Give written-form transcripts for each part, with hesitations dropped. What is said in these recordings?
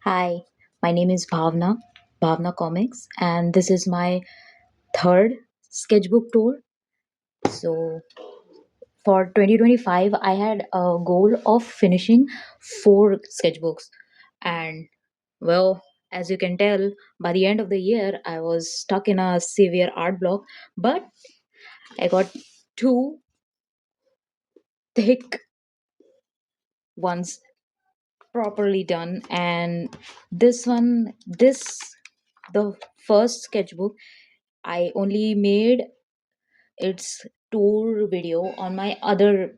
Hi, my name is Bhavna Comics, and this is my third sketchbook tour. So, for 2025, I had a goal of finishing four sketchbooks, and well, as you can tell, by the end of the year, I was stuck in a severe art block, but I got two thick ones properly done, and this, the first sketchbook, I only made its tour video on my other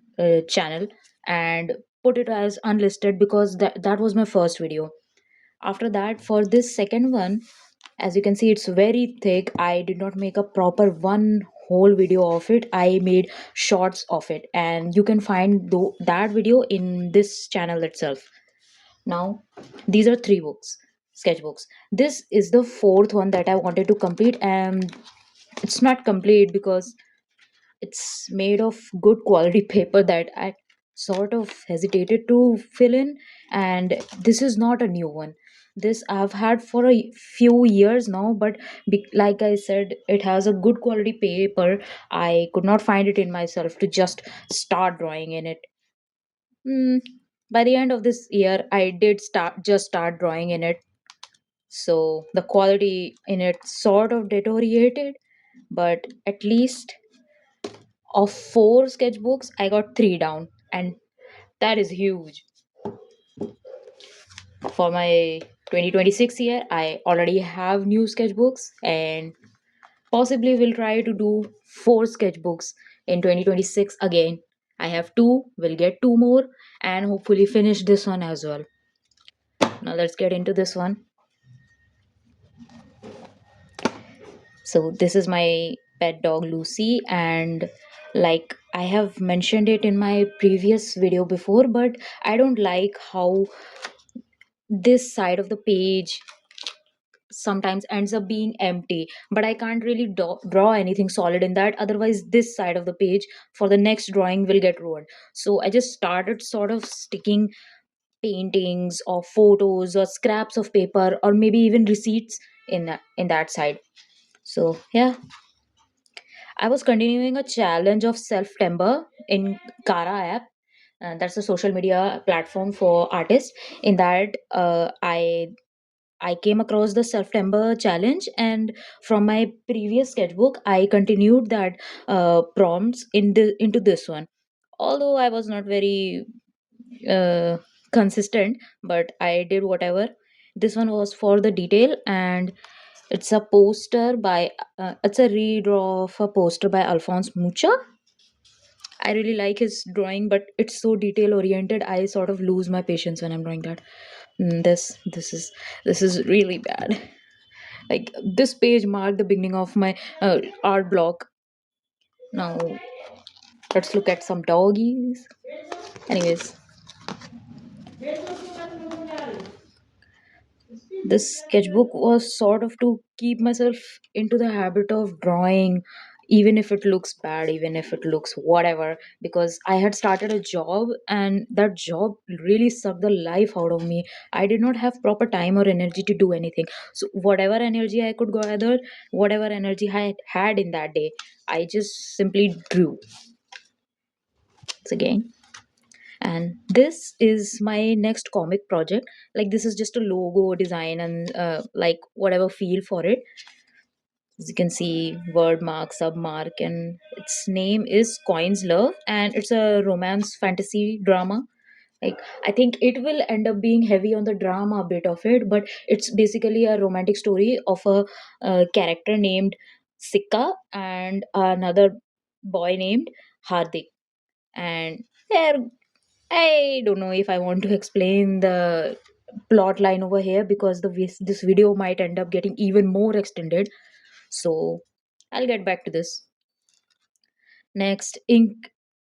channel and put it as unlisted because that was my first video. After that, for this second one, as you can see, it's very thick. I did not make a proper one whole video of it. I made shorts of it, and you can find that video in this channel itself. Now, these are three books, sketchbooks. This is the fourth one that I wanted to complete, and it's not complete because it's made of good quality paper that I sort of hesitated to fill in. And this is not a new one. This I've had for a few years now, but like I said, it has a good quality paper. I could not find it in myself to just start drawing in it. Hmm, by the end of this year, I did start drawing in it. So the quality in it sort of deteriorated, but at least of four sketchbooks, I got three down, and that is huge. For my 2026 year, I already have new sketchbooks, and possibly will try to do four sketchbooks in 2026 again. I have two, will get two more, and hopefully finish this one as well. Now let's get into this one. So this is my pet dog Lucy, and like I have mentioned it in my previous video before, but I don't like how this side of the page sometimes ends up being empty, but I can't really draw anything solid in that, otherwise this side of the page for the next drawing will get ruined. So I just started sort of sticking paintings or photos or scraps of paper or maybe even receipts in that side. So yeah, I was continuing a challenge of self timber in Kara app, and that's a social media platform for artists. In that, I came across the September challenge, and from my previous sketchbook, I continued that prompts into this one. Although I was not very uh, consistent, but I did whatever. This one was for the detail, and it's a poster by it's a redraw of a poster by Alphonse Mucha. I really like his drawing, but it's so detail oriented. I sort of lose my patience when I'm drawing that. This is really bad. Like this page marked the beginning of my art block. Now let's look at some doggies. Anyways, this sketchbook was sort of to keep myself into the habit of drawing, even if it looks bad, even if it looks whatever, because I had started a job and that job really sucked the life out of me. I did not have proper time or energy to do anything. So whatever energy I could gather, whatever energy I had in that day, I just simply drew. It's again, and this is my next comic project. Like this is just a logo design and like whatever feel for it. As you can see, word mark, sub mark, and its name is Coins Love, and it's a romance fantasy drama. Like I think it will end up being heavy on the drama bit of it, but it's basically a romantic story of a character named Sikka and another boy named Hardik. And they're, I don't know if I want to explain the plot line over here because this video might end up getting even more extended. So I'll get back to this. Next,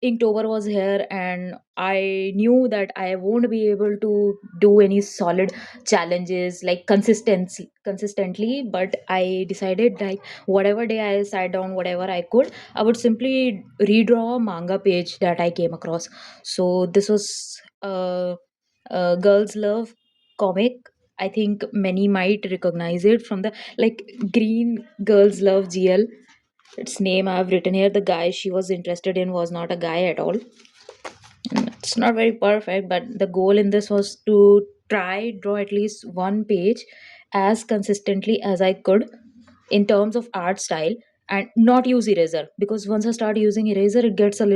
Inktober was here, and I knew that I won't be able to do any solid challenges like consistently. But I decided like whatever day I sat down, whatever I could, I would simply redraw a manga page that I came across. So this was a girls' love comic. I think many might recognize it from the like Green Girls Love GL. Its name I've written here. The guy she was interested in was not a guy at all. It's not very perfect, but the goal in this was to try draw at least one page as consistently as I could in terms of art style, and not use eraser, because once I start using eraser it gets a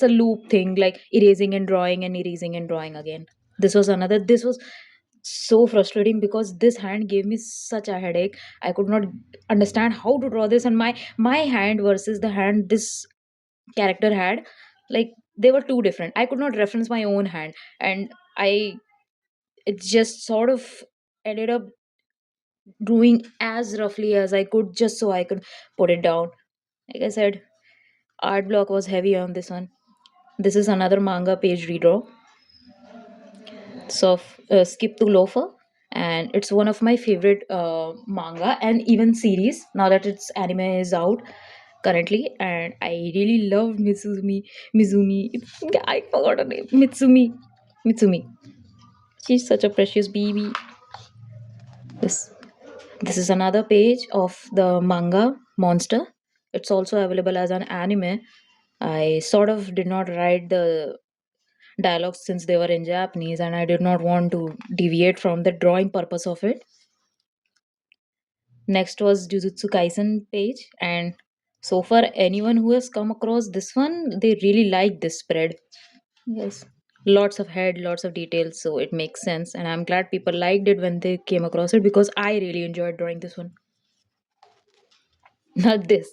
loop thing, like erasing and drawing and erasing and drawing again. This was so frustrating because this hand gave me such a headache. I could not understand how to draw this, and my hand versus the hand this character had, like, they were too different. I could not reference my own hand, and I it just sort of ended up doing as roughly as I could just so I could put it down. Like I said, art block was heavy on this one. This is another manga page redraw. So skip to loafer, and it's one of my favorite manga and even series now that its anime is out currently, and I really loved Mizumi. I forgot her name. Mitsumi. She's such a precious baby. This is another page of the manga Monster. It's also available as an anime. I sort of did not write the dialogues since they were in Japanese, and I did not want to deviate from the drawing purpose of it. Next was Jujutsu Kaisen page, and so far, anyone who has come across this one, they really like this spread. Yes. Lots of head, lots of details, so it makes sense. And I'm glad people liked it when they came across it because I really enjoyed drawing this one. Not this.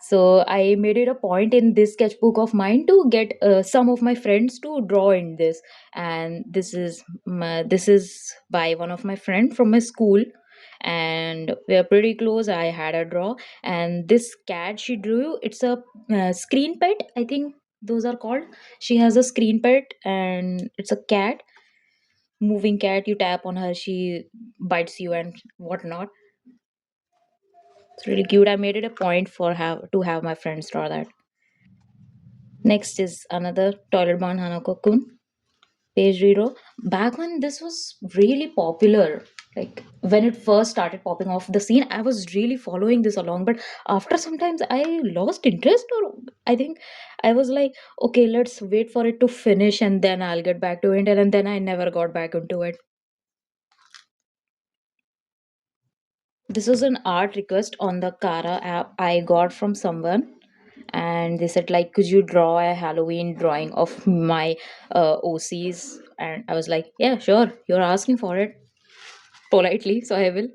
So I made it a point in this sketchbook of mine to get some of my friends to draw in this, and this is by one of my friend from my school, and we are pretty close. I had a draw, and this cat she drew, it's a screen pet, I think those are called. She has a screen pet, and it's a cat, moving cat. You tap on her, she bites you and whatnot. It's really cute. I made it a point for have to have my friends draw that. Next is another Toilet Barn Hanako-kun page reader. Back when this was really popular, like when it first started popping off the scene, I was really following this along. But after sometimes I lost interest, or I think I was like, okay, let's wait for it to finish and then I'll get back to it. And then I never got back into it. This was an art request on the Kara app I got from someone, and they said like, could you draw a Halloween drawing of my OCs? And I was like, yeah, sure. You're asking for it politely, so I will.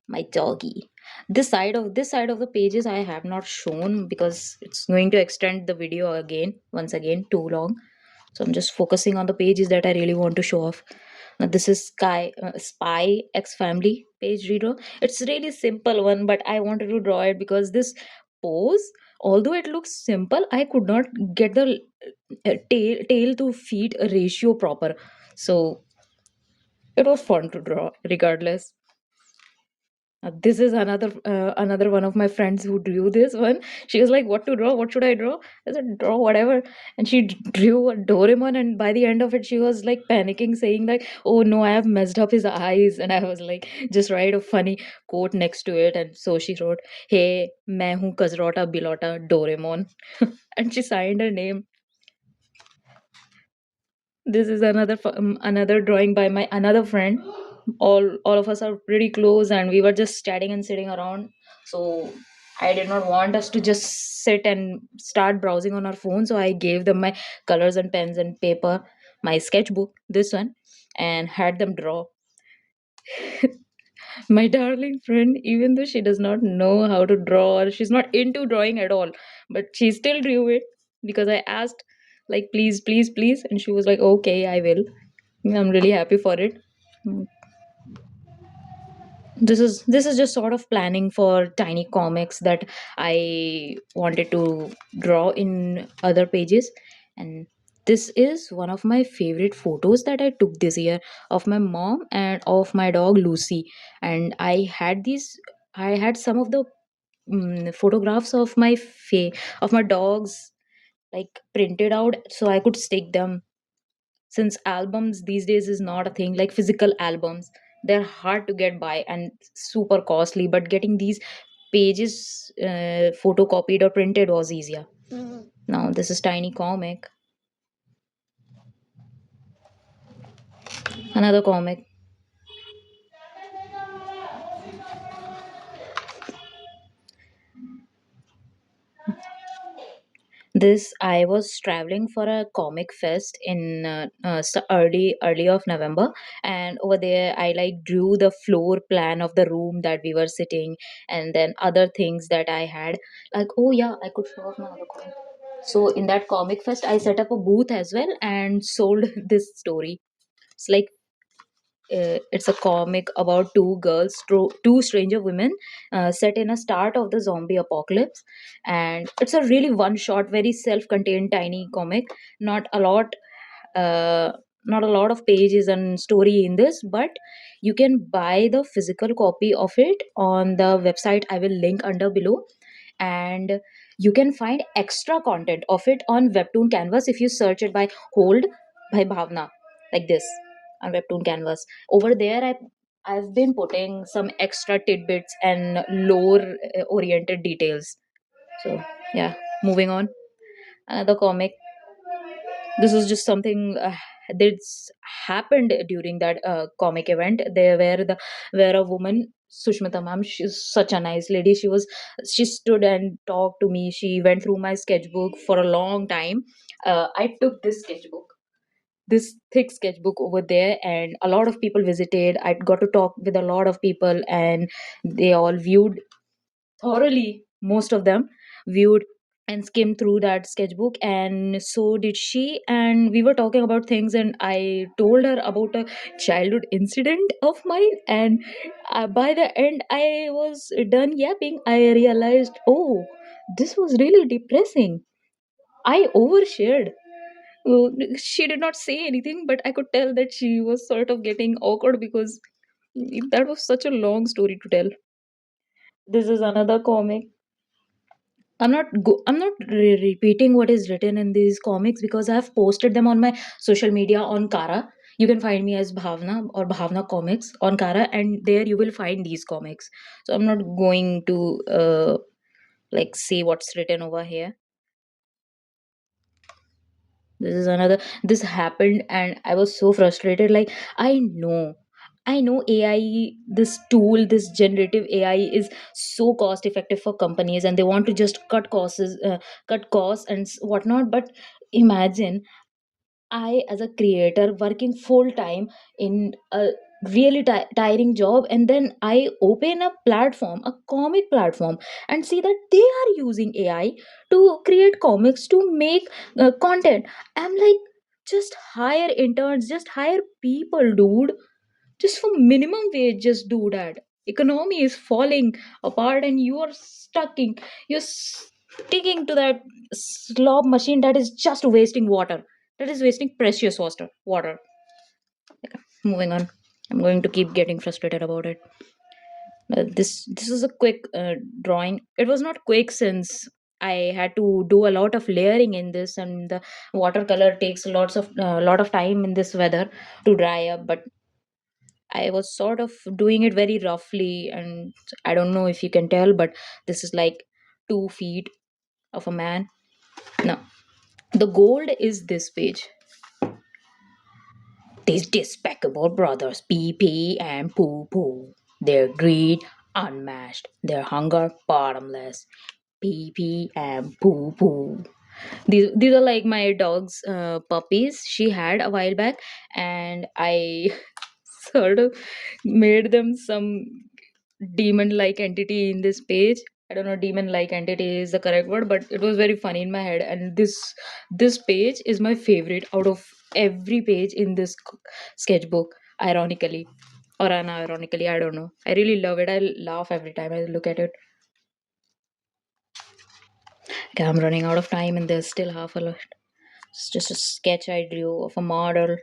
My doggy. This side of the pages I have not shown because it's going to extend the video again once again too long. So I'm just focusing on the pages that I really want to show off. Now this is Spy X Family page reader. It's really simple one, but I wanted to draw it because this pose, although it looks simple, I could not get the tail to feet ratio proper. So it was fun to draw regardless. This is another one of my friends who drew this one. She was like, "What to draw? What should I draw?" I said, "Draw whatever." And she drew a Doraemon, and by the end of it, she was like panicking, saying like, "Oh no, I have messed up his eyes." And I was like, "Just write a funny quote next to it." And so she wrote, "Hey, मैं हूँ कजरोटा Bilota Doraemon," and she signed her name. This is another drawing by my another friend. All of us are pretty close, and we were just chatting and sitting around. So I did not want us to just sit and start browsing on our phone. So I gave them my colors and pens and paper, my sketchbook, this one, and had them draw. My darling friend, even though she does not know how to draw or she's not into drawing at all, but she still drew it because I asked, like, please, please, please, and she was like, okay, I will. I'm really happy for it. This is just sort of planning for tiny comics that I wanted to draw in other pages. And this is one of my favorite photos that I took this year of my mom and of my dog Lucy. And I had some of the photographs of of my dogs, like printed out so I could stick them since albums these days is not a thing, like physical albums, they're hard to get by and super costly, but getting these pages photocopied or printed was easier. Now this is tiny comic, another comic. This, I was traveling for a comic fest in early of November, and over there I like drew the floor plan of the room that we were sitting, and then other things that I had. Like, oh yeah, I could show off my other comic. So in that comic fest, I set up a booth as well and sold this story. It's like it's a comic about two girls, two stranger women, set in a start of the zombie apocalypse, and it's a really one shot, very self-contained, tiny comic. Not a lot, uh, not a lot of pages and story in this, but you can buy the physical copy of it on the website. I will link under below, and you can find extra content of it on Webtoon Canvas if you search it by Hold by Bhavna, like this, on Webtoon Canvas. Over there, I've been putting some extra tidbits and lore oriented details. So yeah, moving on. Another comic. This is just something that's happened during that comic event. There where a woman, Sushmita ma'am, she's such a nice lady. She stood and talked to me. She went through my sketchbook for a long time. I took this sketchbook, this thick sketchbook over there, and a lot of people visited. I got to talk with a lot of people, and they all viewed thoroughly. Most of them viewed and skimmed through that sketchbook, and so did she. And we were talking about things, and I told her about a childhood incident of mine. And by the end I was done yapping, I realized, oh, this was really depressing. I overshared. She did not say anything, but I could tell that she was sort of getting awkward because that was such a long story to tell. This is another comic. I'm not repeating what is written in these comics because I've posted them on my social media on Kara. You can find me as Bhavna or Bhavna Comics on Kara, and there you will find these comics. So I'm not going to like say what's written over here. This is another. This happened, and I was so frustrated. Like, I know AI, this tool, this generative AI is so cost effective for companies, and they want to just cut costs and whatnot. But imagine I, as a creator, working full time in a really tiring job, and then I open a platform, a comic platform, and see that they are using AI to create comics to make content. I'm like, just hire interns, just hire people, dude. Just for minimum wage, just do that. Economy is falling apart, and you're sticking to that slob machine that is just wasting water, that is wasting precious water. Moving on. I'm going to keep getting frustrated about it. This is a quick drawing. It was not quick since I had to do a lot of layering in this, and the watercolor takes lot of time in this weather to dry up. But I was sort of doing it very roughly, and I don't know if you can tell, but this is like 2 feet of a man. No, the gold is this page. These despicable brothers, Pee Pee and Poo Poo. Their greed unmatched, their hunger bottomless. Pee Pee and Poo Poo. These are like my dog's puppies she had a while back, and I sort of made them some demon like entity in this page. I don't know, demon like entity is the correct word, but it was very funny in my head. And this page is my favorite out of every page in this sketchbook, ironically or unironically, I don't know. I really love it. I laugh every time I look at it. Okay, I'm running out of time, and there's still half a lot. It's just a sketch I drew of a model.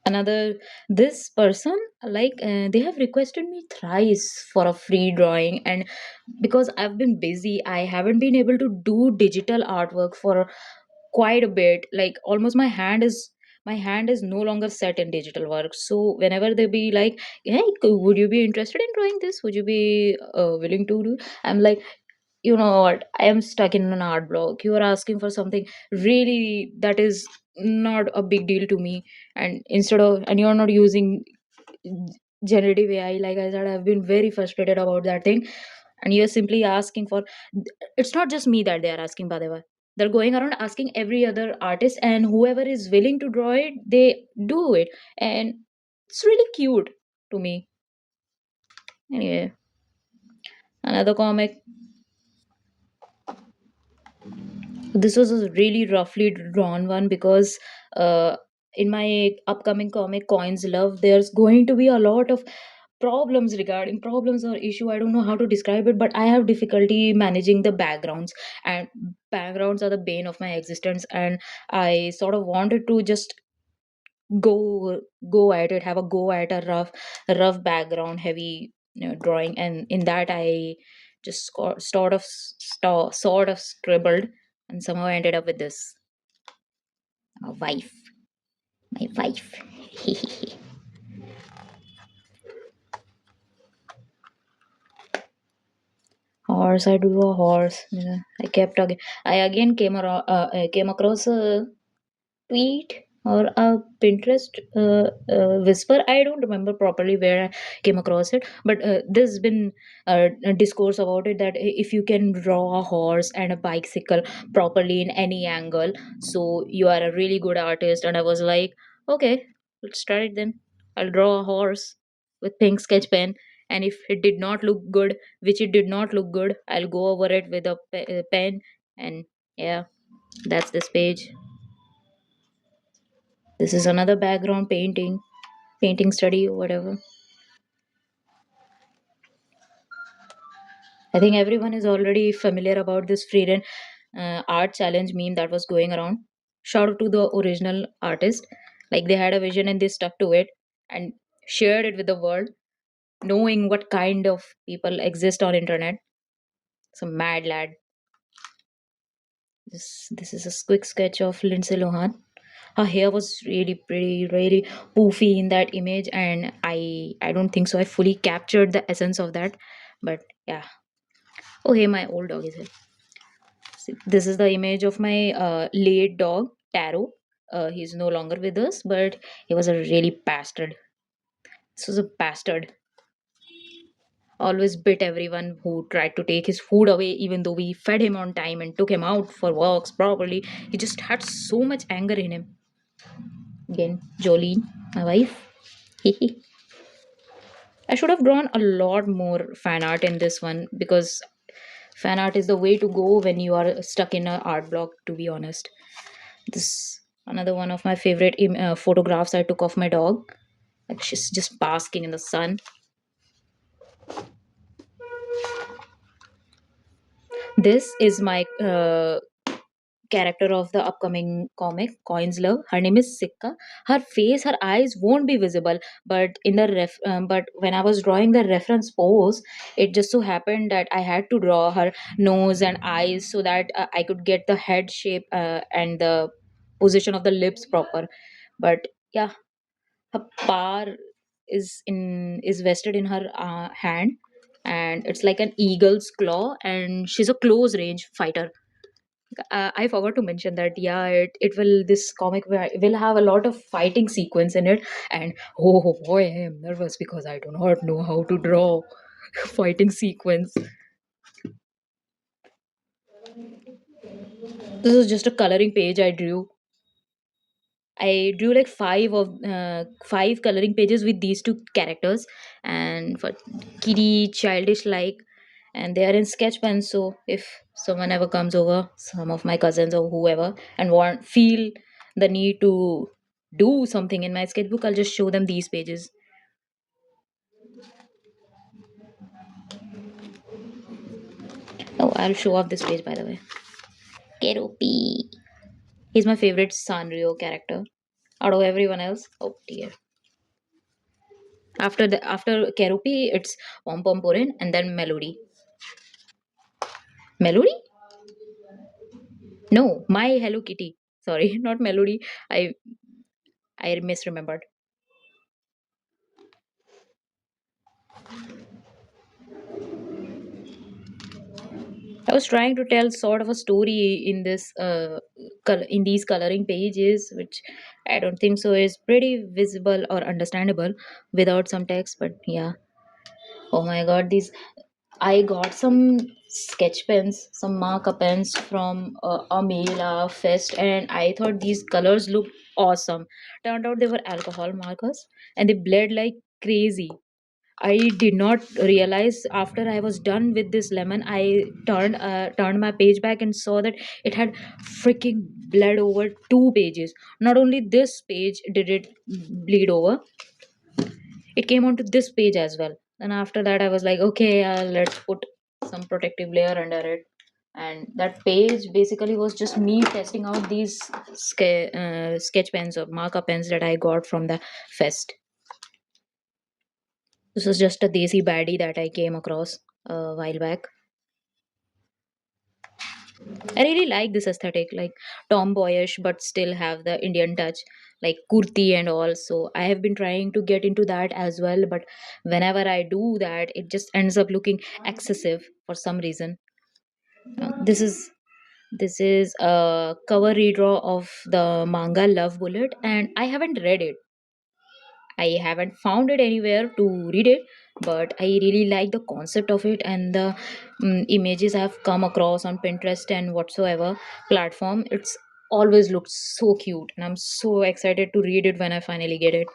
Another, this person, like they have requested me thrice for a free drawing, and because I've been busy, I haven't been able to do digital artwork for quite a bit. Like almost my hand is no longer set in digital work. So whenever they be like, hey, would you be interested in drawing this, would you be willing to do, I'm like, you know what, I am stuck in an art block. You are asking for something really that is not a big deal to me. And you're not using generative AI. Like I said, I've been very frustrated about that thing. And you're simply asking for, it's not just me that they are asking, by the way. They're going around asking every other artist, and whoever is willing to draw it, they do it. And it's really cute to me. Anyway, another comic. This was a really roughly drawn one because in my upcoming comic Coins Love, there's going to be a lot of problems or issue. I don't know how to describe it, but I have difficulty managing the backgrounds, and backgrounds are the bane of my existence. And I sort of wanted to just go go at it, have a go at a rough background heavy, drawing. And in that I just sort of scribbled, and somehow I ended up with this. A wife, my wife. Horse, I do a horse. Yeah, I kept again. I again came across a tweet or a Pinterest whisper. I don't remember properly where I came across it, but there's been a discourse about it that if you can draw a horse and a bicycle properly in any angle, so you are a really good artist. And I was like, okay, let's try it then. I'll draw a horse with pink sketch pen, and if it did not look good, which it did not look good, I'll go over it with a pen. And yeah, that's this page. This is another background painting study or whatever. I think everyone is already familiar about this freerun art challenge meme that was going around. Shout out to the original artist. Like they had a vision and they stuck to it and shared it with the world, knowing what kind of people exist on internet. Some mad lad. This is a quick sketch of Lindsay Lohan. Her hair was really pretty, really poofy in that image, and I don't think so I fully captured the essence of that. But yeah. Oh hey, my old dog is here. See, this is the image of my late dog Taro. He's no longer with us, but he was a really bastard. This was a bastard. Always bit everyone who tried to take his food away, even though we fed him on time and took him out for walks properly. He just had so much anger in him. Again, Jolene, my wife. I should have drawn a lot more fan art in this one because fan art is the way to go when you are stuck in an art block, to be honest. This another one of my favorite photographs I took of my dog. Like she's just basking in the sun. This is my character of the upcoming comic Coins Love. Her name is Sikka. Her face, her eyes won't be visible, but but when I was drawing the reference pose, it just so happened that I had to draw her nose and eyes so that I could get the head shape and the position of the lips proper. But yeah, her power is vested in her hand, and it's like an eagle's claw, and she's a close range fighter. I forgot to mention that. Yeah, it will. This comic will have a lot of fighting sequence in it, and oh boy, I am nervous because I do not know how to draw fighting sequence. This is just a coloring page I drew. I drew like five coloring pages with these two characters, and for kitty childish like, and they are in sketch pen. So if someone ever comes over, some of my cousins or whoever, and want feel the need to do something in my sketchbook, I'll just show them these pages. Oh, I'll show off this page by the way. Keropi. He's my favorite Sanrio character out of everyone else. Oh dear. After Kerupi, it's Pom Pom Purin and then Melody. Melody? No, my Hello Kitty. Sorry, not melody. I misremembered. I was trying to tell sort of a story in this in these coloring pages, which I don't think so is pretty visible or understandable without some text. But yeah, oh my god, these I got some sketch pens, some marker pens from a Mela fest, and I thought these colors looked awesome. Turned out they were alcohol markers, and they bled like crazy. I did not realize after I was done with this lemon. I turned my page back and saw that it had freaking bled over two pages. Not only this page did it bleed over, it came onto this page as well. And after that, I was like, okay, let's put some protective layer under it. And that page basically was just me testing out these sketch pens or marker pens that I got from the fest. This was just a desi baddie that I came across a while back. I really like this aesthetic, like tomboyish, but still have the Indian touch, like kurti and all. So I have been trying to get into that as well, but whenever I do that, it just ends up looking excessive for some reason. This is a cover redraw of the manga Love Bullet, and I haven't read it. I haven't found it anywhere to read it, but I really like the concept of it and the images I've come across on Pinterest and whatsoever platform. It's always looked so cute, and I'm so excited to read it when I finally get it.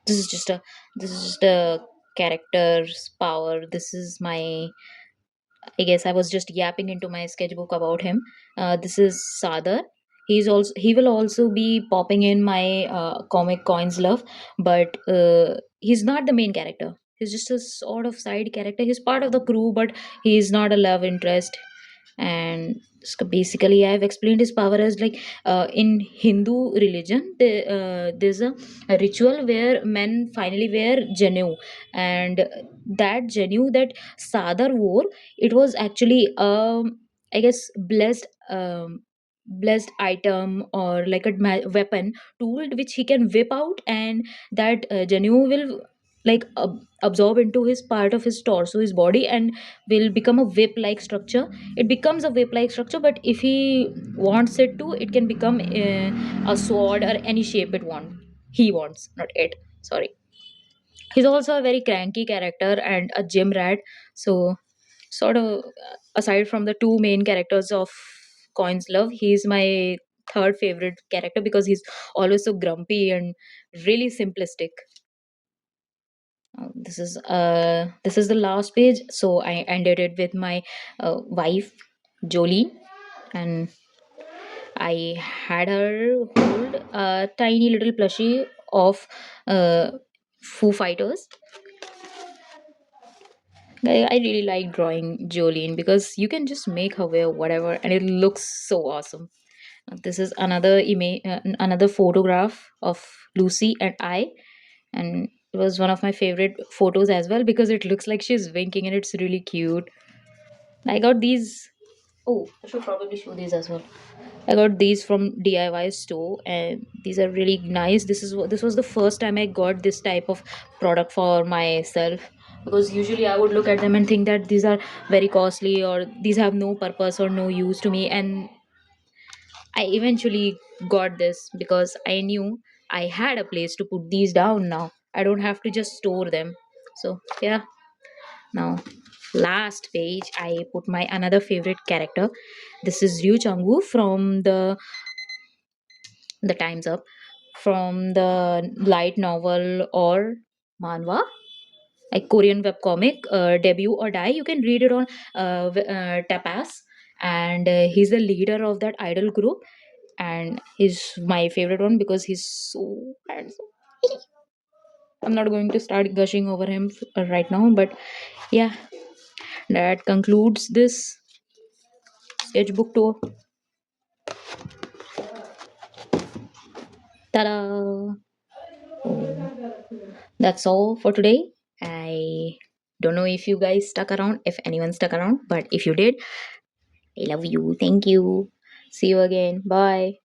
This is just a this is just a character's power. This is my I guess I was just yapping into my sketchbook about him. This is Sadar. He will also be popping in my comic coins love, but he's not the main character. He's just a sort of side character. He's part of the crew, but he's not a love interest. And basically, I've explained his power as like in Hindu religion, there's a ritual where men finally wear janu, and that janu that Sadar wore, it was actually I guess blessed item or like a weapon tool which he can whip out, and that janu will like absorb into his part of his torso, his body, and will become a whip like structure. It becomes a whip like structure, but if he wants it to, it can become a sword or any shape he wants, not it, sorry. He's also a very cranky character and a gym rat. So sort of aside from the two main characters of Coins Love, he's my third favorite character because he's always so grumpy and really simplistic. This is the last page, so I ended it with my wife Jolie, and I had her hold a tiny little plushie of uh, Foo Fighters. I really like drawing Jolene because you can just make her wear whatever and it looks so awesome. This is another image, another photograph of Lucy and I, and it was one of my favorite photos as well because it looks like she's winking and it's really cute. I got these. Oh, I should probably show these as well. I got these from DIY store, and these are really nice. This was the first time I got this type of product for myself, because usually I would look at them and think that these are very costly or these have no purpose or no use to me, and I eventually got this because I knew I had a place to put these down now. I don't have to just store them. So yeah, now last page I put my another favorite character. This is Ryu Changu from the Times Up, from the light novel or manhwa, like Korean webcomic, debut or die. You can read it on Tapas, and he's the leader of that idol group, and he's my favorite one because he's so handsome. I'm not going to start gushing over him right now, but yeah, that concludes this sketchbook tour. Ta-da! That's all for today. I don't know if you guys stuck around, if anyone stuck around, but if you did, I love you. Thank you. See you again. Bye.